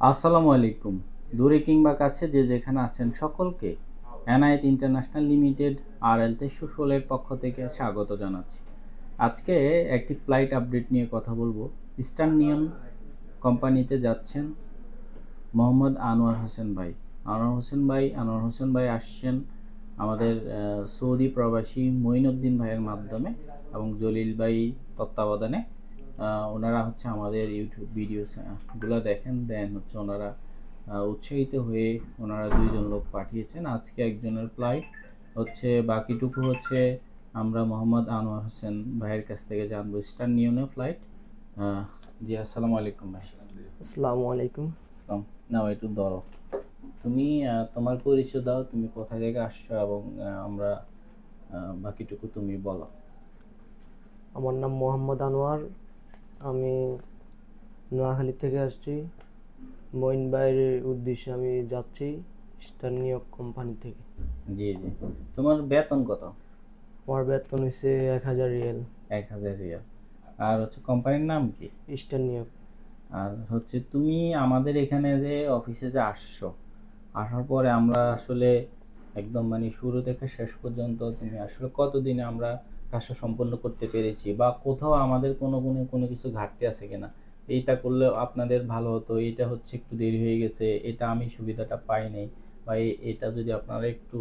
আসসালামু আলাইকুম। দূরে কিংবা কাছে যে যেখানে আছেন সকলকে এনায়েত ইন্টারন্যাশনাল লিমিটেড RL 2316 এর পক্ষ থেকে স্বাগত জানাচ্ছি। আজকে একটি ফ্লাইট আপডেট নিয়ে কথা বলবো। ইস্টার্ন নিয়ন কোম্পানিতে যাচ্ছেন মোহাম্মদ আনোয়ার হোসেন ভাই। আনোয়ার হোসেন ভাই আসছেন আমাদের সৌদি প্রবাসী মঈনুদ্দিন ভাইয়ের মাধ্যমে এবং জলিল ভাই তত্ত্বাবধানে। ওনারা হচ্ছে আমাদের ইউটিউব ভিডিওগুলো দেখেন, দেন হচ্ছে ওনারা উৎসাহিত হয়ে ওনারা দুইজন লোক পাঠিয়েছেন। আজকে একজনের ফ্লাইট হচ্ছে, বাকিটুকু হচ্ছে আমরা মোহাম্মদ আনোয়ার হোসেন ভাইয়ের কাছ থেকে জানবো। Eastern নিয়নের flight. জি, আসসালামু আলাইকুম ভাই। আসসালামু আলাইকুম। নাও একটু ধরো, তুমি তোমার পরিচয় দাও, তুমি কোথা থেকে আসছো এবং আমরা বাকিটুকু তুমি বলো। আমার নাম মোহাম্মদ আনোয়ার। আমি নোয়াখালী থেকে আসছি। মঈন ভাইয়ের উদ্দেশ্যে আমি যাচ্ছি ইস্টার্ন নিয়োগ কোম্পানি থেকে। জি জি, তোমার বেতন কত? আমার বেতন হচ্ছে 1000 রিয়াল। 1000 রিয়াল। আর হচ্ছে কোম্পানির নাম কি? ইস্টার্ন নিয়োগ। আর হচ্ছে তুমি আমাদের এখানে যে অফিসে যে আসছো, আসার পরে আমরা আসলে একদম মানে শুরু থেকে শেষ পর্যন্ত তুমি আসলে কতদিনে আমরা কাজটা সম্পন্ন করতে পেরেছি, বা কোথাও আমাদের কোনো কিছু ঘাটতি আছে কিনা, এইটা করলে আপনাদের ভালো হতো, এইটা হচ্ছে একটু দেরি হয়ে গেছে, এটা আমি সুবিধাটা পাই নাই, বা এটা যদি আপনারা একটু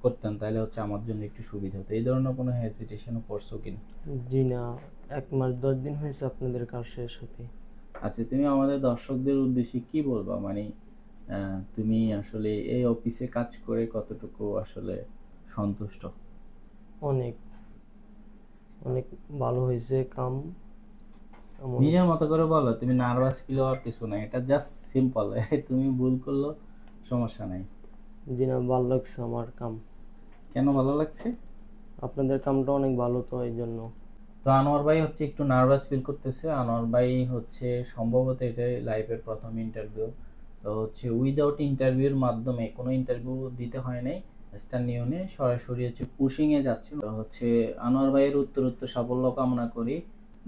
করতেন তাহলে হচ্ছে আমার জন্য একটু সুবিধা হতো, এই ধরনের কোনো হেজিটেশনও করছো কিনা? জি না, 1 মাস 10 দিন হয়েছে আপনাদের কাজ শেষ হতে। আচ্ছা, তুমি আমাদের দর্শকদের উদ্দেশ্যে কি বলবা, মানে তুমি আসলে এই অফিসে কাজ করে কতটুকু আসলে সন্তুষ্ট? অনেক অনেক ভালো হয়েছে কাম। নিজের মতো করে বলো, তুমি নার্ভাস ফিল হওয়ার কিছু নাই, এটা জাস্ট সিম্পল। তুমি ভুল করলো সমস্যা নাই। জি না, ভালো লাগছে আমার কাম। কেন ভালো লাগছে? আপনাদের কামটা অনেক ভালো, তো এই জন্য। তো আনোয়ার ভাই হচ্ছে একটু নার্ভাস ফিল করতেছে। আনোয়ার ভাই হচ্ছে সম্ভবত এটাই লাইফের প্রথম ইন্টারভিউ। তো হচ্ছে উইদাউট ইন্টারভিউর মাধ্যমে, কোনো ইন্টারভিউ দিতে হয় নাই, স্টার নিয়নে সরাসরি হচ্ছে পুশিংয়ে যাচ্ছে। তো হচ্ছে আনোয়ার ভাইয়ের উত্তর সাফল্য কামনা করি।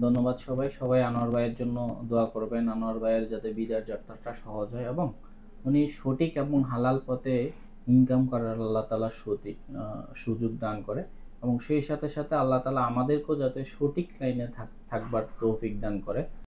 ধন্যবাদ সবাই। সবাই আনোয়ার ভাইয়ের জন্য দোয়া করবেন, আনোয়ার ভাইয়ের যাতে বিদায় যাত্রাটা সহজ হয় এবং উনি সঠিক এবং হালাল পথে ইনকাম করার আল্লাহ তাআলা সঠিক সুযোগ দান করে, এবং সেই সাথে সাথে আল্লাহ তাআলা আমাদেরকেও যাতে সঠিক লাইনে থাকবার তৌফিক দান করে।